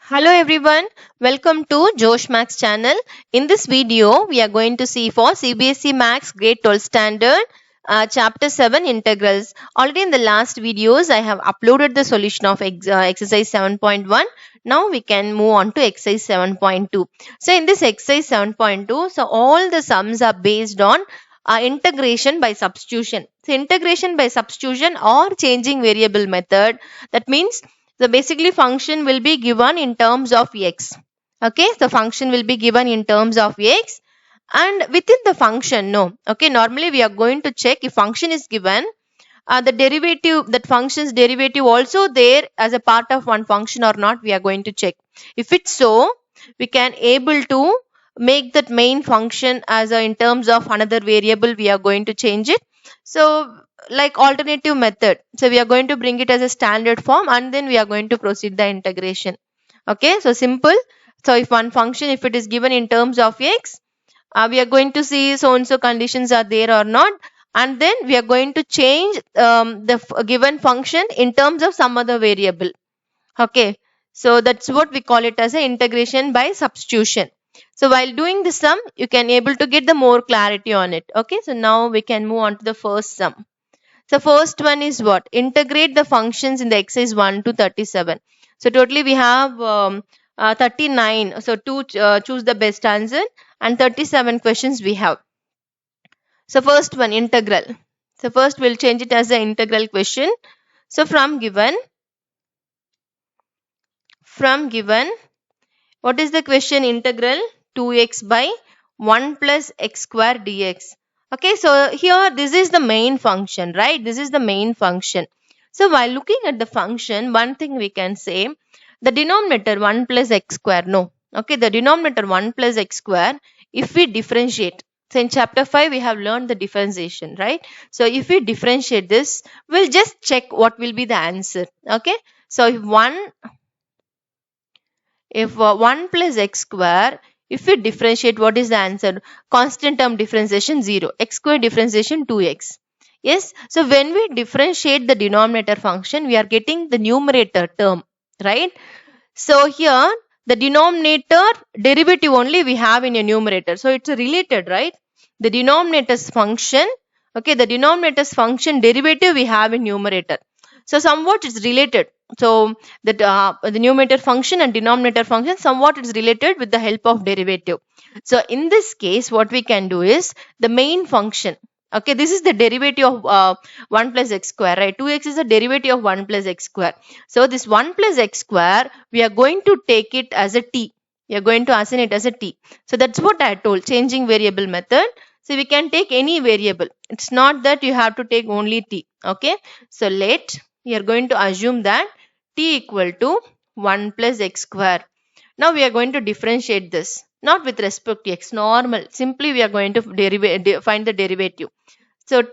Hello everyone, welcome to Josh Max channel. In this video, we are going to see for CBSE Max Grade 12 Standard Chapter 7 Integrals. Already in the last videos, I have uploaded the solution of exercise 7.1. Now we can move on to exercise 7.2. So in this exercise 7.2, so all the sums are based on integration by substitution. So integration by substitution or changing variable method. That means the basically function will be given in terms of x. Okay, the function will be given in terms of x, and within the function, no. Okay, normally we are going to check if function is given, the derivative, that function's derivative also there as a part of one function or not, we are going to check. If it's so, we can able to make that main function as a in terms of another variable, we are going to change it. So like alternative method, so we are going to bring it as a standard form and then we are going to proceed the integration. Okay, so simple. So if one function, if it is given in terms of x, we are going to see so and so conditions are there or not, and then we are going to change the given function in terms of some other variable. Okay, so that's what we call it as a integration by substitution. So while doing the sum, you can able to get the more clarity on it. Okay, so now we can move on to the first sum. So first one is what? Integrate the functions in the exercise 1 to 37. So totally we have 39. So to choose the best answer, and 37 questions we have. So first one, integral. So first we'll change it as an integral question. So from given, what is the question? Integral 2x by 1 plus x square dx. Okay, so here this is the main function, right? This is the main function. So while looking at the function, one thing we can say, the denominator 1 plus x square, no. Okay, the denominator 1 plus x square, if we differentiate, so in chapter 5 we have learned the differentiation, right? So if we differentiate this, we'll just check what will be the answer. Okay, so if 1 plus x square, if we differentiate, what is the answer? Constant term differentiation 0, x square differentiation 2x. Yes, so when we differentiate the denominator function, we are getting the numerator term, right? So here the denominator derivative only we have in a numerator, so it's related, right? The denominator's function, okay, the denominator's function derivative we have in numerator, so somewhat it's related. So that the numerator function and denominator function somewhat is related with the help of derivative. So in this case, what we can do is the main function. Okay, this is the derivative of 1 plus x square, right? 2x is the derivative of 1 plus x square. So this 1 plus x square, we are going to take it as a t. We are going to assign it as a t. So that's what I told, changing variable method. So we can take any variable. It's not that you have to take only t. Okay, so we are going to assume that t equal to 1 plus x square. Now we are going to differentiate this, not with respect to x, normal. Simply we are going to find the derivative. So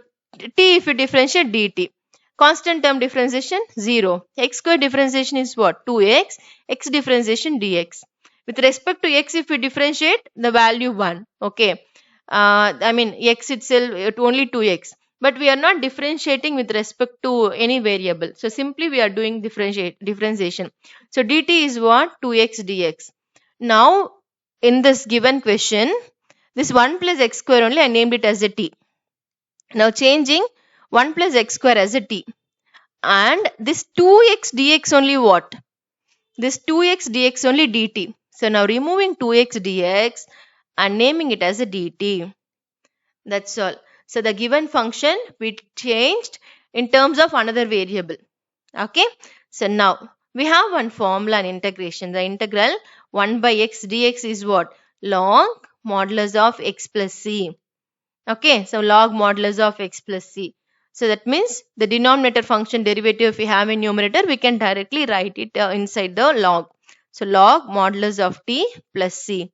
t, if you differentiate dt, constant term differentiation 0, x square differentiation is what? 2x, x differentiation dx. With respect to x, if we differentiate the value 1, okay, I mean x itself, it only 2x. But we are not differentiating with respect to any variable. So simply we are doing differentiation. So dt is what? 2x dx. Now in this given question, this 1 plus x square only I named it as a t. Now changing 1 plus x square as a t. And this 2x dx only what? This 2x dx only dt. So now removing 2x dx and naming it as a dt. That's all. So the given function we changed in terms of another variable. Okay. So now we have one formula in integration. The integral 1 by x dx is what? Log modulus of x plus c. Okay. So log modulus of x plus c. So that means the denominator function derivative if we have in numerator, we can directly write it inside the log. So log modulus of t plus c.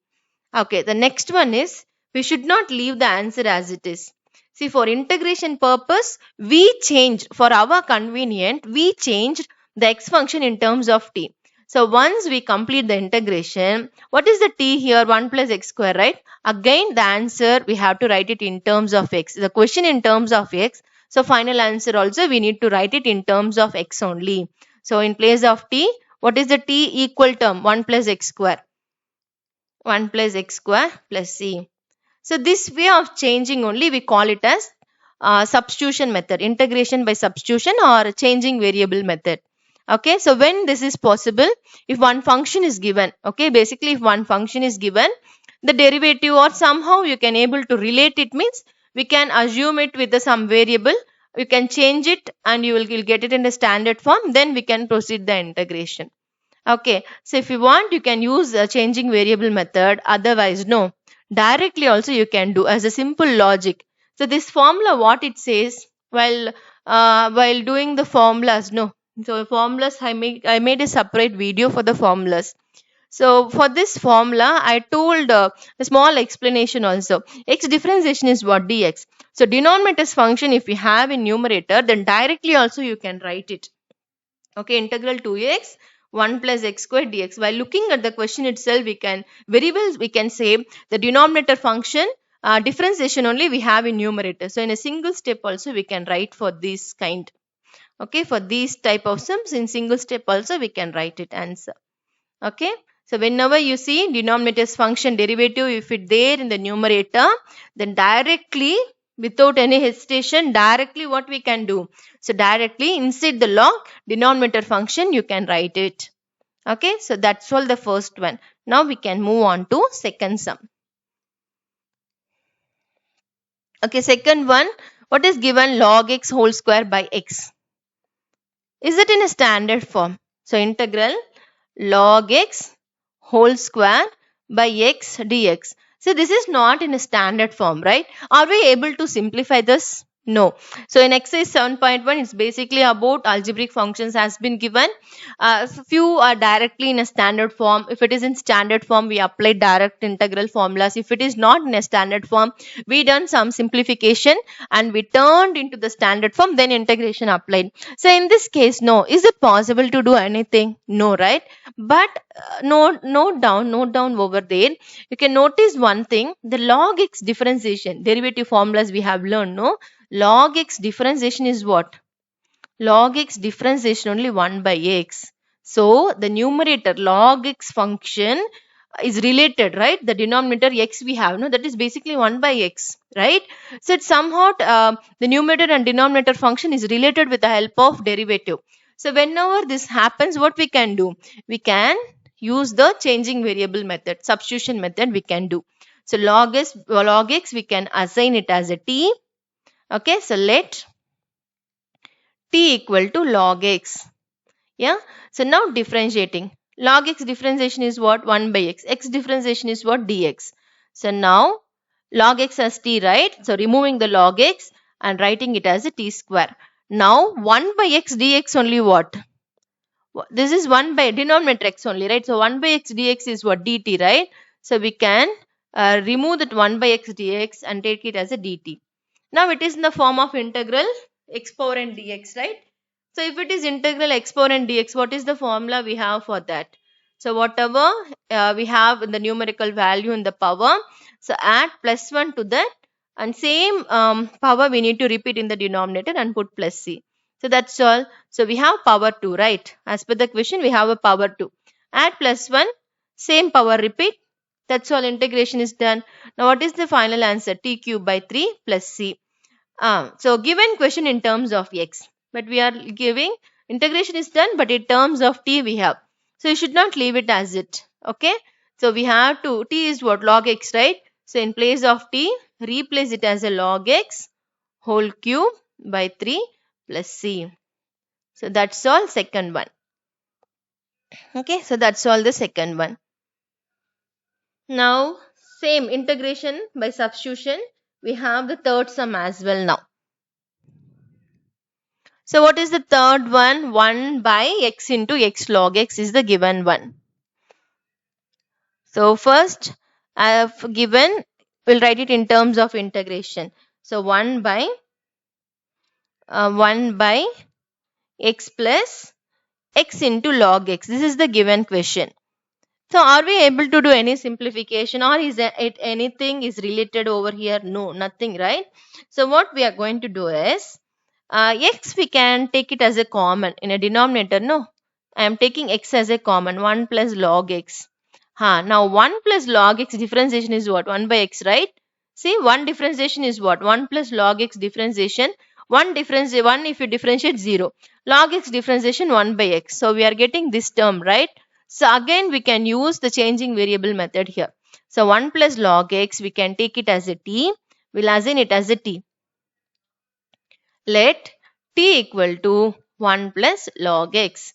Okay. The next one is, we should not leave the answer as it is. See, for integration purpose, we changed, for our convenient, we changed the x function in terms of t. So once we complete the integration, what is the t here? 1 plus x square, right? Again, the answer, we have to write it in terms of x. The question in terms of x. So final answer also, we need to write it in terms of x only. So in place of t, What is the t equal term? 1 plus x square. 1 plus x square plus c. So this way of changing only we call it as substitution method, integration by substitution or changing variable method. Okay, so when this is possible, if one function is given, okay, basically if one function is given, the derivative or somehow you can able to relate it, means we can assume it with some variable, you can change it and you'll get it in the standard form, then we can proceed the integration. Okay, so if you want, you can use a changing variable method. Otherwise, no. Directly also you can do as a simple logic. So this formula, what it says while doing the formulas, no. So formulas, I made a separate video for the formulas. So for this formula, I told a small explanation also. X differentiation is what? Dx. So denominator's function, if we have in numerator, then directly also you can write it. Okay, integral 2x 1 plus x square dx. While looking at the question itself, we can say the denominator function differentiation only we have in numerator. So in a single step also we can write for this kind. Okay, for these type of sums in single step also we can write it answer. Okay, so whenever you see denominator's function derivative, if it there in the numerator, then directly without any hesitation, directly what we can do? So directly inside the log denominator function you can write it. Okay, so that's all the first one. Now we can move on to second sum. Okay, second one, what is given? Log x whole square by x. Is it in a standard form? So integral log x whole square by x dx. So this is not in a standard form, right? Are we able to simplify this? No. So in exercise 7.1, it's basically about algebraic functions has been given. Few are directly in a standard form. If it is in standard form, we apply direct integral formulas. If it is not in a standard form, we done some simplification and we turned into the standard form, then integration applied. So in this case, no. Is it possible to do anything? No, right? But note down over there. You can notice one thing, the log x differentiation, derivative formulas we have learned, no? Log x differentiation is what? Log x differentiation only 1 by x. So the numerator log x function is related, right? The denominator x we have, no? That is basically 1 by x, right? So it's somewhat the numerator and denominator function is related with the help of derivative. So whenever this happens, what we can do? We can use the changing variable method, substitution method we can do. So log x we can assign it as a t. Okay, so let t equal to log x. Yeah, so now differentiating. Log x differentiation is what? 1 by x. X differentiation is what? Dx. So now log x as t, right? So removing the log x and writing it as a t square. Now 1 by x dx only what? This is 1 by denominator x only, right? So 1 by x dx is what? Dt, right? So we can remove that 1 by x dx and take it as a dt. Now it is in the form of integral x power n dx, right? So if it is integral x power n dx, what is the formula we have for that? So whatever we have in the numerical value in the power, so add plus 1 to that and same power we need to repeat in the denominator and put plus c. So that's all. So we have power 2, right? As per the question, we have a power 2. Add plus 1, same power repeat. That's all, integration is done. Now what is the final answer? T cube by 3 plus c. So given question in terms of x, but we are giving integration is done, but in terms of t we have. So you should not leave it as it. Okay. So we have to, t is what? Log x, right? So in place of t, replace it as a log x whole cube by 3 plus c. So that's all, second one. Okay. So that's all the second one. Now same integration by substitution. We have the third sum as well now. So what is the third one? 1 by x into x log x is the given one. So first I have given, we'll write it in terms of integration. So 1 by x plus x into log x. This is the given question. So are we able to do any simplification, or is it anything is related over here? No, nothing, right? So what we are going to do is, x we can take it as a common in a denominator, no? I am taking x as a common, 1 plus log x. Now 1 plus log x differentiation is what? 1 by x, right? See, 1 differentiation is what? 1 plus log x differentiation. 1 if you differentiate 0. Log x differentiation 1 by x. So we are getting this term, right? So again we can use the changing variable method here. So 1 plus log x, we can take it as a t. We'll assign it as a t. Let t equal to 1 plus log x.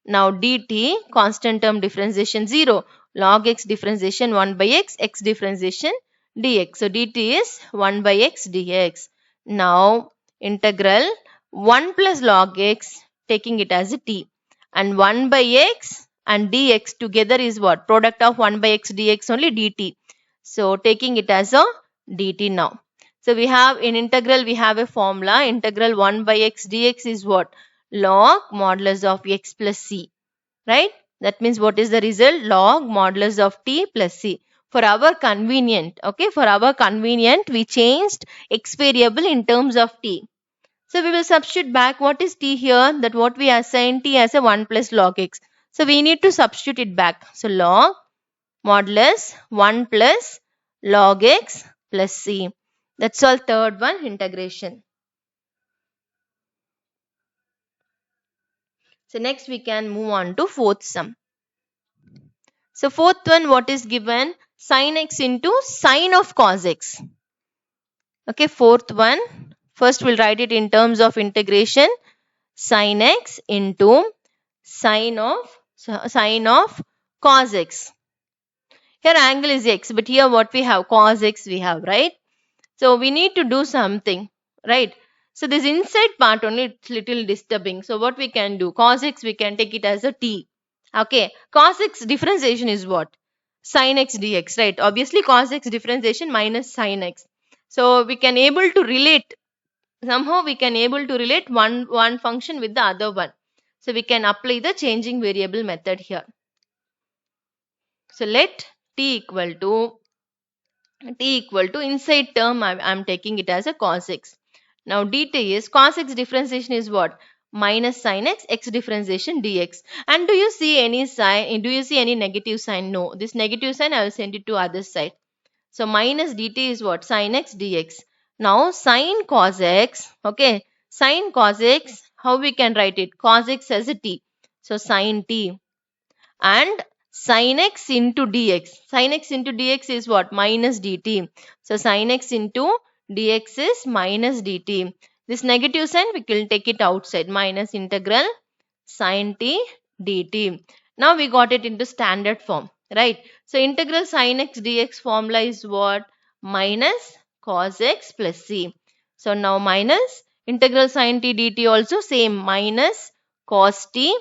Now dt, constant term differentiation 0, log x differentiation 1 by x, x differentiation dx. So dt is 1 by x dx. Now integral 1 plus log x, taking it as a t, and 1 by x and dx together is what? Product of 1 by x dx only, dt. So taking it as a dt now. So we have in integral, we have a formula. Integral 1 by x dx is what? Log modulus of x plus c. Right? That means what is the result? Log modulus of t plus c. For our convenient, okay, for our convenient, we changed x variable in terms of t. So we will substitute back what is t here, that what we assign t as a 1 plus log x. So we need to substitute it back. So log modulus 1 plus log x plus c. That's all, third one, integration. So next we can move on to fourth sum. So fourth one, what is given? Sin x into sine of cos x. Okay, fourth one. First we'll write it in terms of integration. Sin x into sine of cos x. Here angle is x, but here what we have? Cos x we have, right? So we need to do something, right? So this inside part only, it's little disturbing. So what we can do? Cos x, we can take it as a t. Okay, cos x differentiation is what? Sin x dx, right? Obviously cos x differentiation minus sin x. So we can able to relate, somehow we can able to relate one function with the other one. So we can apply the changing variable method here. So let t equal to inside term, I'm taking it as a cos x. Now dt is cos x differentiation is what? Minus sin x, x differentiation dx. And do you see any sign? Do you see any negative sign? No. This negative sign I will send it to other side. So minus dt is what? Sin x dx. Now sin cos x, okay, sin cos x, how we can write it? Cos x as a t. So sin t, and sin x into dx. Sin x into dx is what? Minus dt. So sin x into dx is minus dt. This negative sign we will take it outside. Minus integral sin t dt. Now we got it into standard form, right? So integral sin x dx formula is what? Minus cos x plus c. So now minus integral sin t dt also same, minus cos t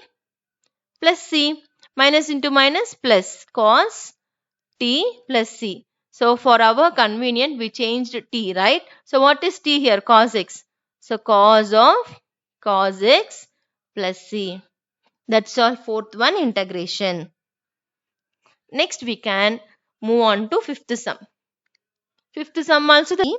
plus c. Minus into minus plus cos t plus c. So for our convenient, we changed t, right? So what is t here? Cos x. So cos of cos x plus c. That's all, fourth one, integration. Next we can move on to fifth sum. Fifth sum also the.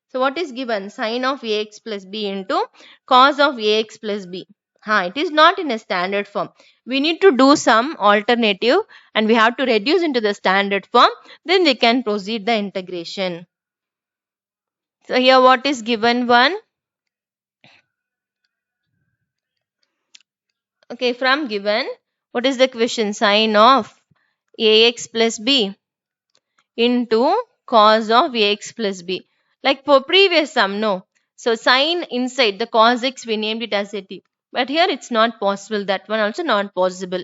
So what is given? Sin of ax plus b into cos of ax plus b. It is not in a standard form. We need to do some alternative and we have to reduce into the standard form. Then we can proceed the integration. So here what is given? One. Okay, from given, what is the question? Sin of ax plus b into cos of ax plus b. Like for previous sum, no. So sin inside the cos x, we named it as a t. But here it's not possible. That one also not possible.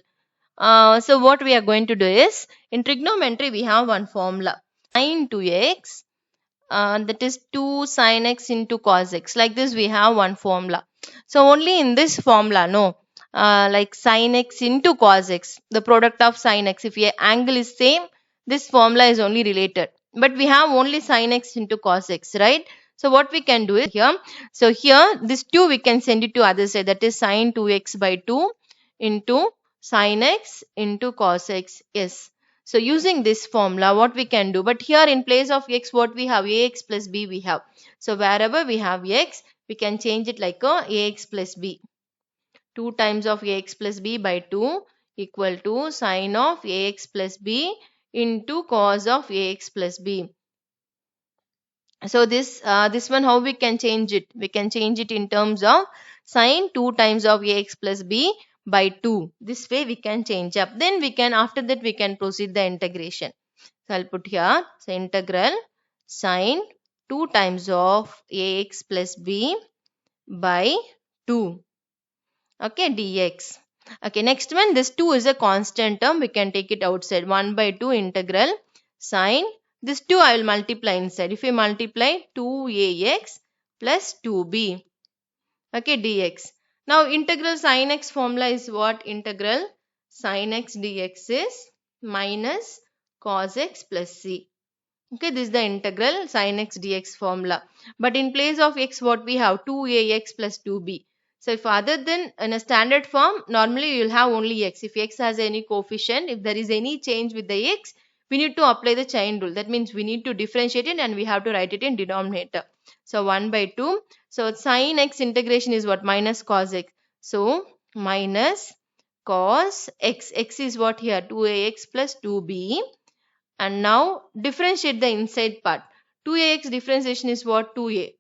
So what we are going to do is, in trigonometry we have one formula. Sin 2x, that is 2 sin x into cos x. Like this we have one formula. So only in this formula, no. Like sin x into cos x, the product of sin x. If your angle is same, this formula is only related. But we have only sin x into cos x, right? So what we can do is here. So here this 2 we can send it to other side. That is sin 2x by 2 into sin x into cos x. Yes. So using this formula, what we can do, but here in place of x, what we have? Ax plus b we have. So wherever we have x, we can change it like a ax plus b. 2 times of ax plus b by 2 equal to sine of ax plus b into cos of ax plus b. So this one, how we can change it? We can change it in terms of sine 2 times of ax plus b by 2. This way we can change up. Then we can, after that we can proceed the integration. So I'll put here, so integral sine 2 times of ax plus b by 2. Okay, dx. Okay, next one, this 2 is a constant term. We can take it outside. 1 by 2 integral sine. This 2 I will multiply inside. If we multiply 2ax plus 2b. Okay, dx. Now integral sine x formula is what? Integral sine x dx is minus cos x plus c. Okay, this is the integral sine x dx formula. But in place of x, what we have? 2ax plus 2b. So if other than in a standard form, normally you will have only x. If x has any coefficient, if there is any change with the x, we need to apply the chain rule. That means we need to differentiate it and we have to write it in denominator. So 1 by 2. So sine x integration is what? Minus cos x. So minus cos x. X is what here? 2ax plus 2b. And now differentiate the inside part. 2ax differentiation is what? 2a.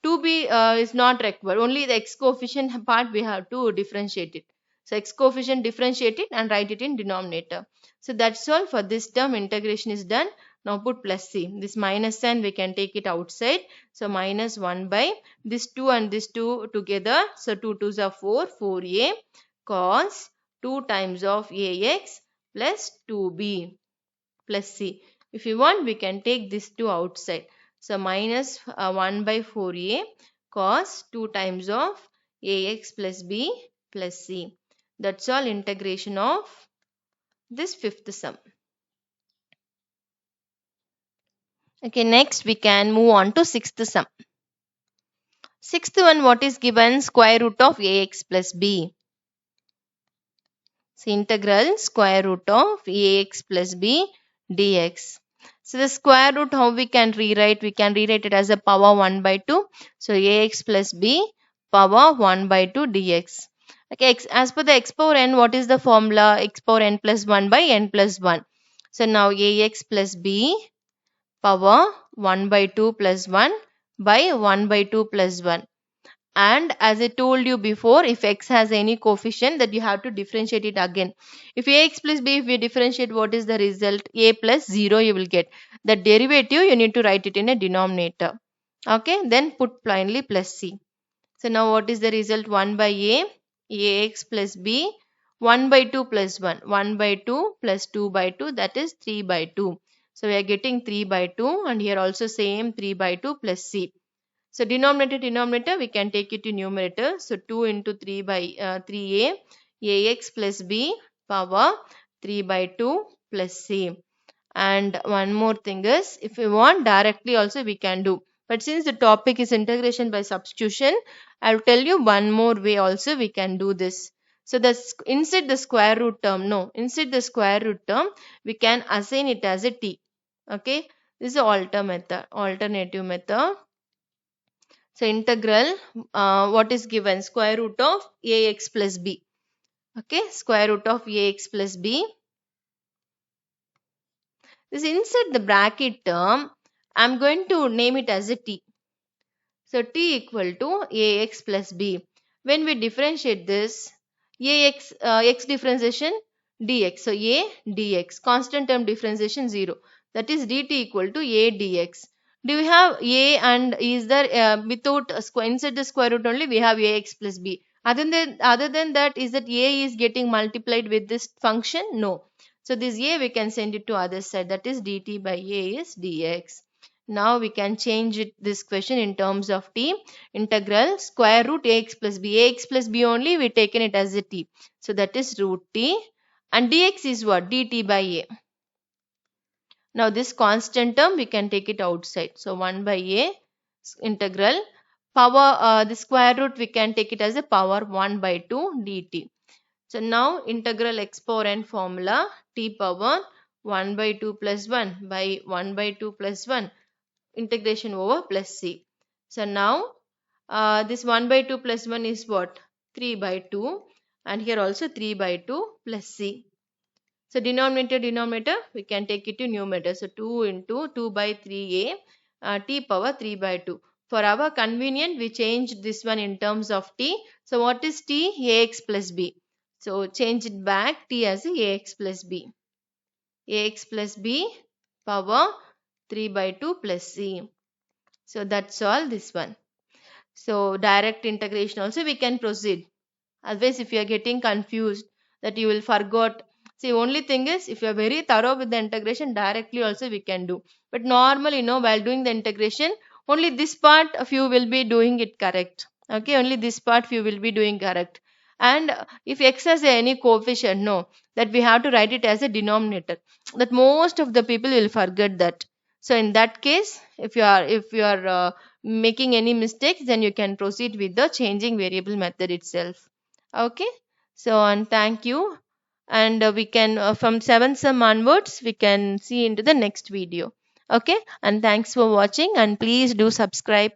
2b is not required. Only the x coefficient part we have to differentiate it. So x coefficient differentiate it and write it in denominator. So that's all for this term. Integration is done. Now put plus c. This minus sign we can take it outside. So minus 1 by this 2 and this 2 together. So 2 2s are 4. 4a cos 2 times of ax plus 2b plus c. If you want, we can take this 2 outside. So minus 1 by 4a cos 2 times of ax plus b plus c. That's all integration of this fifth sum. Okay, next we can move on to sixth sum. Sixth one, what is given? Square root of ax plus b. So integral square root of ax plus b dx. So the square root, how we can rewrite? We can rewrite it as a power 1 by 2. So ax plus b power 1 by 2 dx. Okay, as per the x power n, what is the formula? X power n plus 1 by n plus 1. So now ax plus b power 1 by 2 plus 1 by 1 by 2 plus 1. And as I told you before, if x has any coefficient, that you have to differentiate it again. If ax plus b, if we differentiate, what is the result? A plus 0 you will get. The derivative you need to write it in a denominator. Okay, then put plainly plus c. So now what is the result? 1 by a, ax plus b, 1 by 2 plus 1. 1 by 2 plus 2 by 2, that is 3 by 2. So we are getting 3 by 2, and here also same 3 by 2 plus c. So denominator we can take it to numerator. So 2 into 3 by 3a ax plus b power 3 by 2 plus c. And one more thing is, if we want directly also we can do. But since the topic is integration by substitution, I will tell you one more way also we can do this. So inside the square root term, inside the square root term, we can assign it as a t. Okay, this is the alternative method. So integral, what is given? Square root of ax plus b. Okay, square root of ax plus b. This inside the bracket term, I am going to name it as a t. So t equal to ax plus b. When we differentiate this, x differentiation dx. So a dx, constant term differentiation 0. That is dt equal to a dx. Do we have a, and is there without a square, inside the square root only we have ax plus b. Other than that, is that a is getting multiplied with this function? No. So this a we can send it to other side, that is dt by a is dx. Now we can change this question in terms of t. Integral square root ax plus b. Ax plus b only we taken it as a t. So that is root t. And dx is what? dt by a. Now this constant term we can take it outside. So 1 by a integral power, the square root we can take it as a power 1 by 2 dt. So now integral x power n formula, t power 1 by 2 plus 1 by 1 by 2 plus 1 integration over plus c. So now this 1 by 2 plus 1 is what? 3 by 2. and here also 3 by 2 plus c. So denominator, we can take it to numerator. So 2 into 2 by 3a, t power 3 by 2. For our convenience, we change this one in terms of t. So what is t? Ax plus b. So change it back, t as ax plus b. Ax plus b power 3 by 2 plus c. So that's all this one. So direct integration also we can proceed. Otherwise, if you are getting confused, that you will forgot. See, only thing is, if you are very thorough with the integration, directly also we can do. But normally, while doing the integration, only this part of you will be doing it correct. Okay, only this part you will be doing correct. And if x has any coefficient, no, that we have to write it as a denominator. That most of the people will forget that. So in that case, if you are making any mistakes, then you can proceed with the changing variable method itself. Okay, so and thank you, and we can from 7th sum onwards we can see into the next video. Okay, and thanks for watching, and please do subscribe.